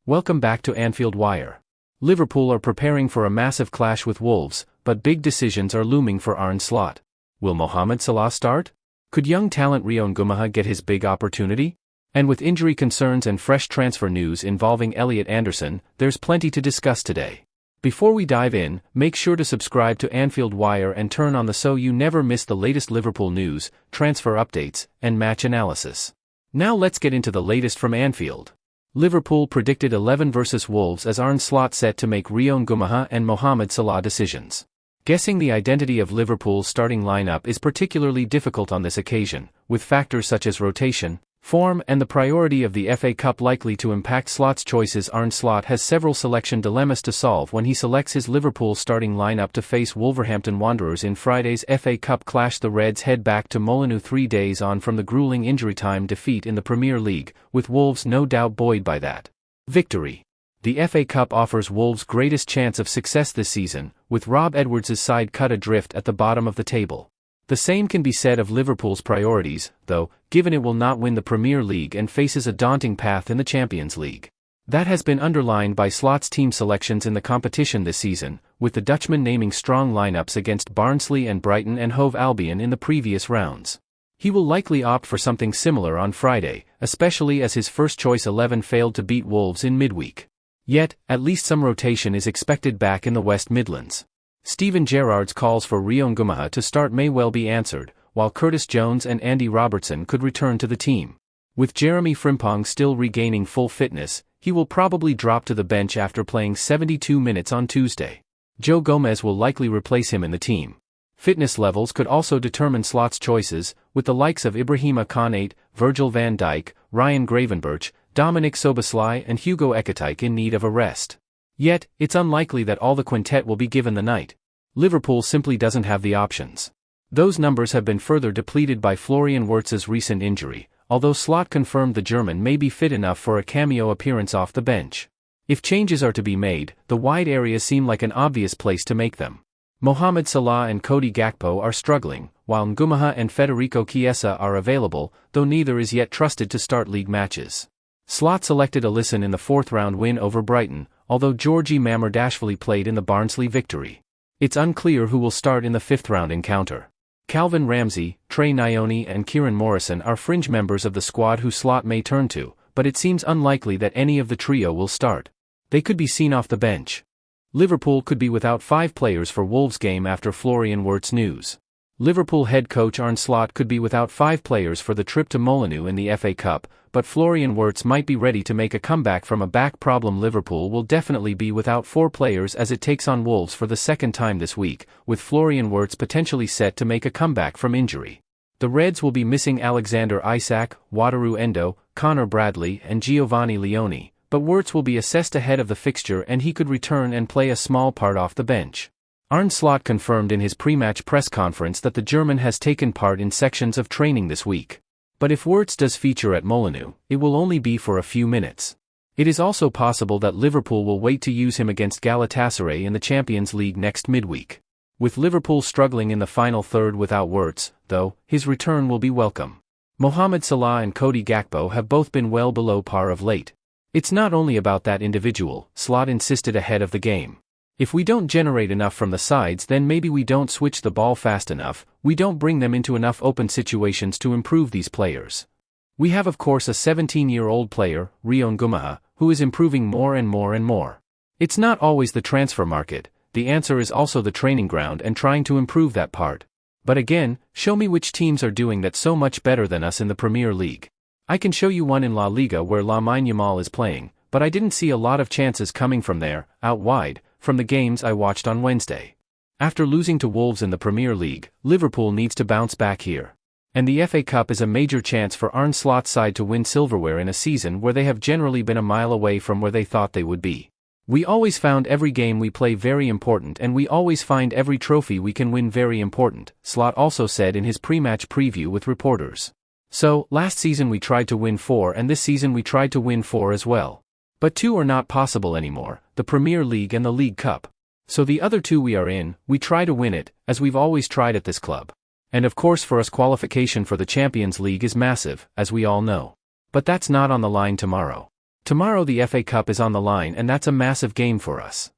Welcome back to Anfield Wire. Liverpool are preparing for a massive clash with Wolves, but big decisions are looming for Arne Slot. Will Mohamed Salah start? Could young talent Rio Ngumoha get his big opportunity? And with injury concerns and fresh transfer news involving Elliot Anderson, there's plenty to discuss today. Before we dive in, make sure to subscribe to Anfield Wire and turn on the so you never miss the latest Liverpool news, transfer updates, and match analysis. Now let's get into the latest from Anfield. Liverpool predicted 11 versus Wolves as Arne Slot set to make Rio Ngumoha and Mohamed Salah decisions. Guessing the identity of Liverpool's starting lineup is particularly difficult on this occasion, with factors such as rotation, form, and the priority of the FA Cup likely to impact Slot's choices. Arne Slot has several selection dilemmas to solve when he selects his Liverpool starting lineup to face Wolverhampton Wanderers in Friday's FA Cup clash. The Reds head back to Molineux 3 days on from the grueling injury-time defeat in the Premier League, with Wolves no doubt buoyed by that victory. The FA Cup offers Wolves' greatest chance of success this season, with Rob Edwards' side cut adrift at the bottom of the table. The same can be said of Liverpool's priorities, though, given it will not win the Premier League and faces a daunting path in the Champions League. That has been underlined by Slot's team selections in the competition this season, with the Dutchman naming strong lineups against Barnsley and Brighton and Hove Albion in the previous rounds. He will likely opt for something similar on Friday, especially as his first-choice 11 failed to beat Wolves in midweek. Yet, at least some rotation is expected back in the West Midlands. Steven Gerrard's calls for Rio Ngumoha to start may well be answered, while Curtis Jones and Andy Robertson could return to the team. With Jeremy Frimpong still regaining full fitness, he will probably drop to the bench after playing 72 minutes on Tuesday. Joe Gomez will likely replace him in the team. Fitness levels could also determine Slot's choices, with the likes of Ibrahima Konate, Virgil van Dijk, Ryan Gravenberch, Dominic Szoboszlai and Hugo Ekitike in need of a rest. Yet, it's unlikely that all the quintet will be given the night. Liverpool simply doesn't have the options. Those numbers have been further depleted by Florian Wirtz's recent injury, although Slot confirmed the German may be fit enough for a cameo appearance off the bench. If changes are to be made, the wide areas seem like an obvious place to make them. Mohamed Salah and Cody Gakpo are struggling, while Ngumoha and Federico Chiesa are available, though neither is yet trusted to start league matches. Slot selected Alisson in the fourth-round win over Brighton, although Georgi Mamardashvili played in the Barnsley victory. It's unclear who will start in the fifth-round encounter. Calvin Ramsey, Trey Nyoni and Kieran Morrison are fringe members of the squad who Slot may turn to, but it seems unlikely that any of the trio will start. They could be seen off the bench. Liverpool could be without 5 players for Wolves' game after Florian Wirtz news. Liverpool head coach Arne Slot could be without 5 players for the trip to Molineux in the FA Cup, but Florian Wirtz might be ready to make a comeback from a back problem. Liverpool will definitely be without 4 players as it takes on Wolves for the second time this week, with Florian Wirtz potentially set to make a comeback from injury. The Reds will be missing Alexander Isak, Wataru Endo, Connor Bradley and Giovanni Leone, but Wirtz will be assessed ahead of the fixture and he could return and play a small part off the bench. Arne Slot confirmed in his pre-match press conference that the German has taken part in sections of training this week. But if Wirtz does feature at Molineux, it will only be for a few minutes. It is also possible that Liverpool will wait to use him against Galatasaray in the Champions League next midweek. With Liverpool struggling in the final third without Wirtz, though, his return will be welcome. Mohamed Salah and Cody Gakpo have both been well below par of late. It's not only about that individual, Slot insisted ahead of the game. If we don't generate enough from the sides, then maybe we don't switch the ball fast enough, we don't bring them into enough open situations to improve these players. We have of course a 17-year-old player, Rio Ngumoha, who is improving more and more and more. It's not always the transfer market, the answer is also the training ground and trying to improve that part. But again, show me which teams are doing that so much better than us in the Premier League. I can show you one in La Liga where Lamine Yamal is playing, but I didn't see a lot of chances coming from there, out wide, from the games I watched on Wednesday. After losing to Wolves in the Premier League, Liverpool needs to bounce back here. And the FA Cup is a major chance for Arne Slot's side to win silverware in a season where they have generally been a mile away from where they thought they would be. We always found every game we play very important and we always find every trophy we can win very important, Slot also said in his pre-match preview with reporters. So, last season we tried to win 4 and this season we tried to win 4 as well. But 2 are not possible anymore, the Premier League and the League Cup. So the other 2 we are in, we try to win it, as we've always tried at this club. And of course for us qualification for the Champions League is massive, as we all know. But that's not on the line tomorrow. Tomorrow the FA Cup is on the line and that's a massive game for us.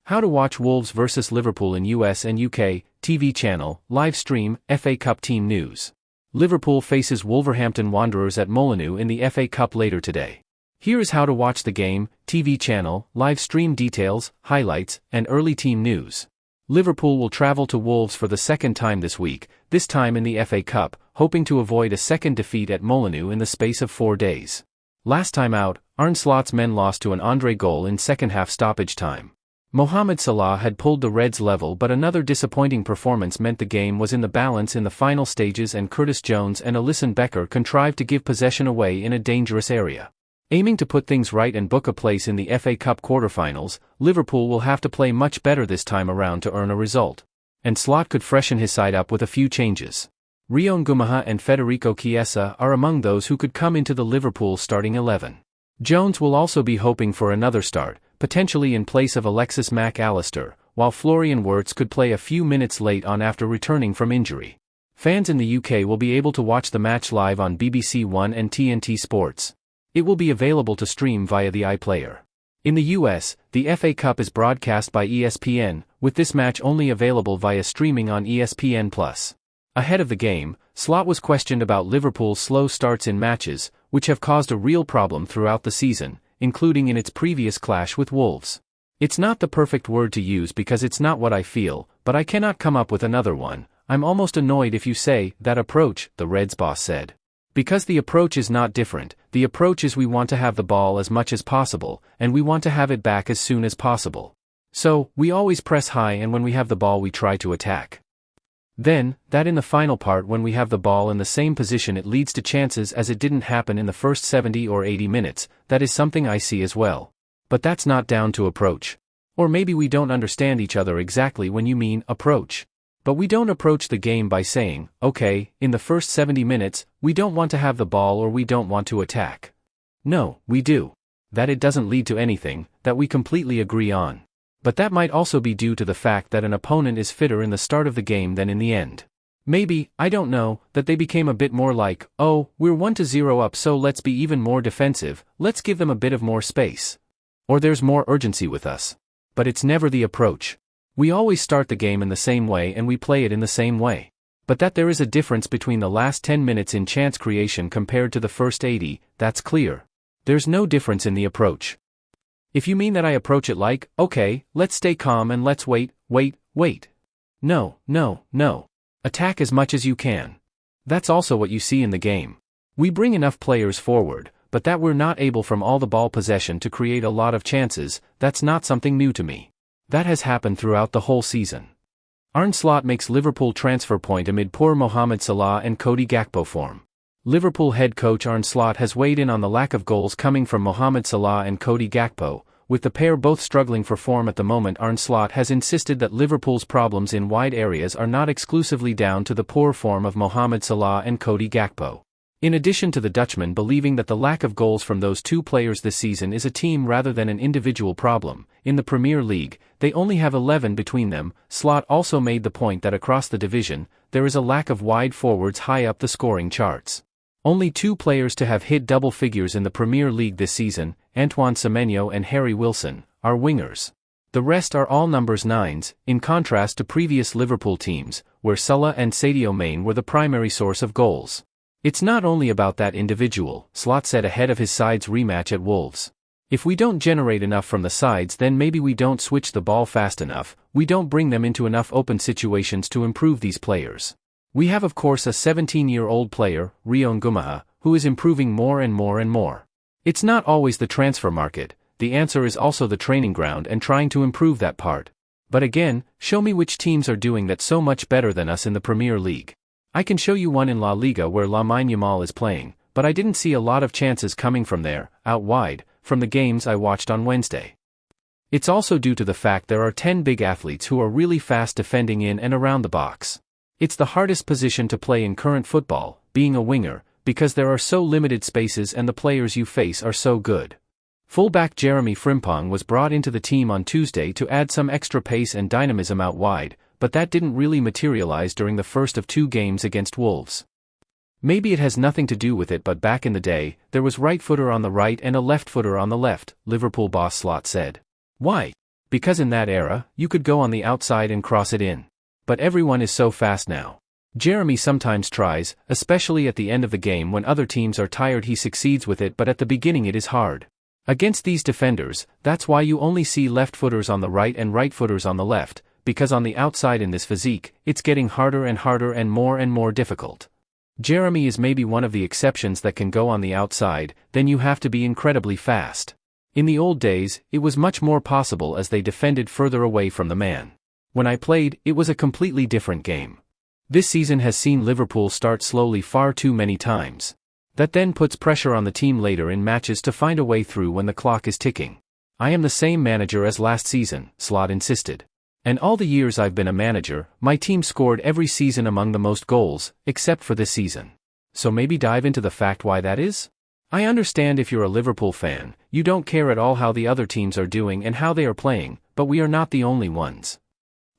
How to watch Wolves vs Liverpool in US and UK, TV channel, live stream, FA Cup team news. Liverpool faces Wolverhampton Wanderers at Molineux in the FA Cup later today. Here is how to watch the game, TV channel, live stream details, highlights, and early team news. Liverpool will travel to Wolves for the second time this week, this time in the FA Cup, hoping to avoid a second defeat at Molineux in the space of 4 days. Last time out, Arne Slot's men lost to an Andre goal in second-half stoppage time. Mohamed Salah had pulled the Reds level, but another disappointing performance meant the game was in the balance in the final stages, and Curtis Jones and Alisson Becker contrived to give possession away in a dangerous area. Aiming to put things right and book a place in the FA Cup quarterfinals, Liverpool will have to play much better this time around to earn a result. And Slot could freshen his side up with a few changes. Rio Ngumoha and Federico Chiesa are among those who could come into the Liverpool starting 11. Jones will also be hoping for another start, potentially in place of Alexis Mac Allister, while Florian Wirtz could play a few minutes late on after returning from injury. Fans in the UK will be able to watch the match live on BBC One and TNT Sports. It will be available to stream via the iPlayer. In the US, the FA Cup is broadcast by ESPN, with this match only available via streaming on ESPN+. Ahead of the game, Slot was questioned about Liverpool's slow starts in matches, which have caused a real problem throughout the season, including in its previous clash with Wolves. It's not the perfect word to use because it's not what I feel, but I cannot come up with another one. I'm almost annoyed if you say, that approach, the Reds boss said. Because the approach is not different, the approach is we want to have the ball as much as possible, and we want to have it back as soon as possible. So, we always press high, and when we have the ball we try to attack. Then, that in the final part when we have the ball in the same position it leads to chances, as it didn't happen in the first 70 or 80 minutes, that is something I see as well. But that's not down to approach. Or maybe we don't understand each other exactly when you mean approach. But we don't approach the game by saying, okay, in the first 70 minutes, we don't want to have the ball or we don't want to attack. No, we do. That it doesn't lead to anything, that we completely agree on. But that might also be due to the fact that an opponent is fitter in the start of the game than in the end. Maybe, I don't know, that they became a bit more like, oh, we're 1-0 up so let's be even more defensive, let's give them a bit of more space. Or there's more urgency with us. But it's never the approach. We always start the game in the same way and we play it in the same way. But that there is a difference between the last 10 minutes in chance creation compared to the first 80, that's clear. There's no difference in the approach. If you mean that I approach it like, okay, let's stay calm and let's wait. No. Attack as much as you can. That's also what you see in the game. We bring enough players forward, but that we're not able from all the ball possession to create a lot of chances, that's not something new to me. That has happened throughout the whole season. Arne Slot makes Liverpool transfer point amid poor Mohamed Salah and Cody Gakpo form. Liverpool head coach Arne Slot has weighed in on the lack of goals coming from Mohamed Salah and Cody Gakpo. With the pair both struggling for form at the moment, Arne Slot has insisted that Liverpool's problems in wide areas are not exclusively down to the poor form of Mohamed Salah and Cody Gakpo. In addition to the Dutchman believing that the lack of goals from those two players this season is a team rather than an individual problem, in the Premier League, they only have 11 between them. Slot also made the point that across the division, there is a lack of wide forwards high up the scoring charts. Only 2 players to have hit double figures in the Premier League this season, Antoine Semenyo and Harry Wilson, are wingers. The rest are all numbers 9s, in contrast to previous Liverpool teams, where Salah and Sadio Mane were the primary source of goals. It's not only about that individual, Slot said ahead of his side's rematch at Wolves. If we don't generate enough from the sides, then maybe we don't switch the ball fast enough, we don't bring them into enough open situations to improve these players. We have of course a 17-year-old player, Rio Ngumoha, who is improving more and more. It's not always the transfer market, the answer is also the training ground and trying to improve that part. But again, show me which teams are doing that so much better than us in the Premier League. I can show you one in La Liga where Lamine Yamal is playing, but I didn't see a lot of chances coming from there, out wide, from the games I watched on Wednesday. It's also due to the fact there are 10 big athletes who are really fast defending in and around the box. It's the hardest position to play in current football, being a winger, because there are so limited spaces and the players you face are so good. Fullback Jeremy Frimpong was brought into the team on Tuesday to add some extra pace and dynamism out wide, but that didn't really materialize during the first of 2 games against Wolves. Maybe it has nothing to do with it, but back in the day, there was right footer on the right and a left footer on the left, Liverpool boss Slot said. Why? Because in that era, you could go on the outside and cross it in. But everyone is so fast now. Jeremy sometimes tries, especially at the end of the game when other teams are tired. He succeeds with it, but at the beginning it is hard. Against these defenders, that's why you only see left footers on the right and right footers on the left, because on the outside in this physique, it's getting harder and more difficult. Jeremy is maybe one of the exceptions that can go on the outside, then you have to be incredibly fast. In the old days, it was much more possible as they defended further away from the man. When I played, it was a completely different game. This season has seen Liverpool start slowly far too many times. That then puts pressure on the team later in matches to find a way through when the clock is ticking. I am the same manager as last season, Slot insisted. And all the years I've been a manager, my team scored every season among the most goals, except for this season. So maybe dive into the fact why that is? I understand if you're a Liverpool fan, you don't care at all how the other teams are doing and how they are playing, but we are not the only ones.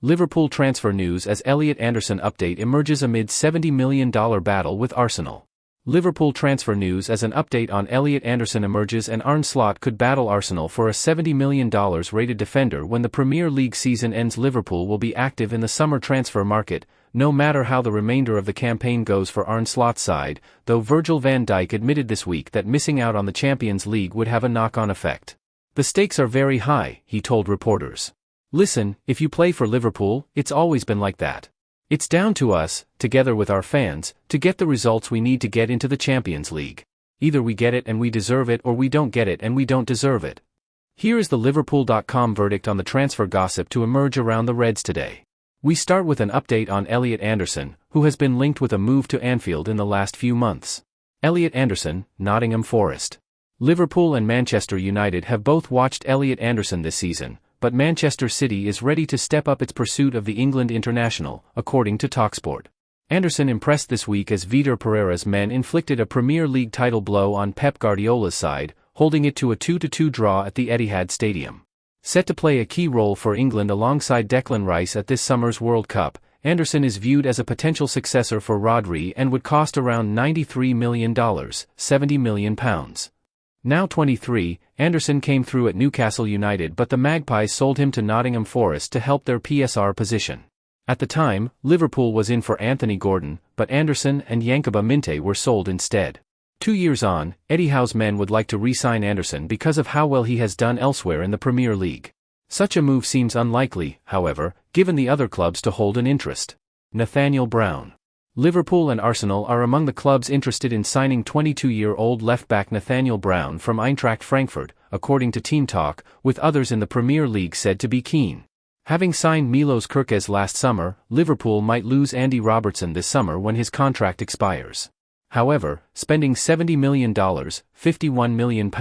Liverpool transfer news as Elliot Anderson update emerges amid $70 million battle with Arsenal. Liverpool transfer news as an update on Elliot Anderson emerges and Arne Slot could battle Arsenal for a $70 million rated defender when the Premier League season ends. Liverpool will be active in the summer transfer market, no matter how the remainder of the campaign goes for Arne Slot's side, though Virgil van Dijk admitted this week that missing out on the Champions League would have a knock-on effect. The stakes are very high, he told reporters. Listen, if you play for Liverpool, it's always been like that. It's down to us, together with our fans, to get the results we need to get into the Champions League. Either we get it and we deserve it, or we don't get it and we don't deserve it. Here is the Liverpool.com verdict on the transfer gossip to emerge around the Reds today. We start with an update on Elliot Anderson, who has been linked with a move to Anfield in the last few months. Elliot Anderson, Nottingham Forest. Liverpool and Manchester United have both watched Elliot Anderson this season, but Manchester City is ready to step up its pursuit of the England international, according to TalkSport. Anderson impressed this week as Vitor Pereira's men inflicted a Premier League title blow on Pep Guardiola's side, holding it to a 2-2 draw at the Etihad Stadium. Set to play a key role for England alongside Declan Rice at this summer's World Cup, Anderson is viewed as a potential successor for Rodri and would cost around $93 million, £70 million. Now 23, Anderson came through at Newcastle United, but the Magpies sold him to Nottingham Forest to help their PSR position. At the time, Liverpool was in for Anthony Gordon, but Anderson and Yankuba Minte were sold instead. 2 years on, Eddie Howe's men would like to re-sign Anderson because of how well he has done elsewhere in the Premier League. Such a move seems unlikely, however, given the other clubs to hold an interest. Nathaniel Brown. Liverpool and Arsenal are among the clubs interested in signing 22-year-old left-back Nathaniel Brown from Eintracht Frankfurt, according to Team Talk, with others in the Premier League said to be keen. Having signed Milos Kerkez last summer, Liverpool might lose Andy Robertson this summer when his contract expires. However, spending $70 million, £51 million,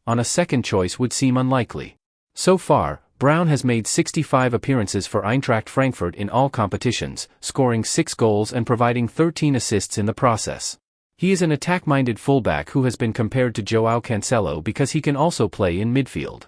on a second choice would seem unlikely. So far, Brown has made 65 appearances for Eintracht Frankfurt in all competitions, scoring 6 goals and providing 13 assists in the process. He is an attack-minded fullback who has been compared to João Cancelo because he can also play in midfield.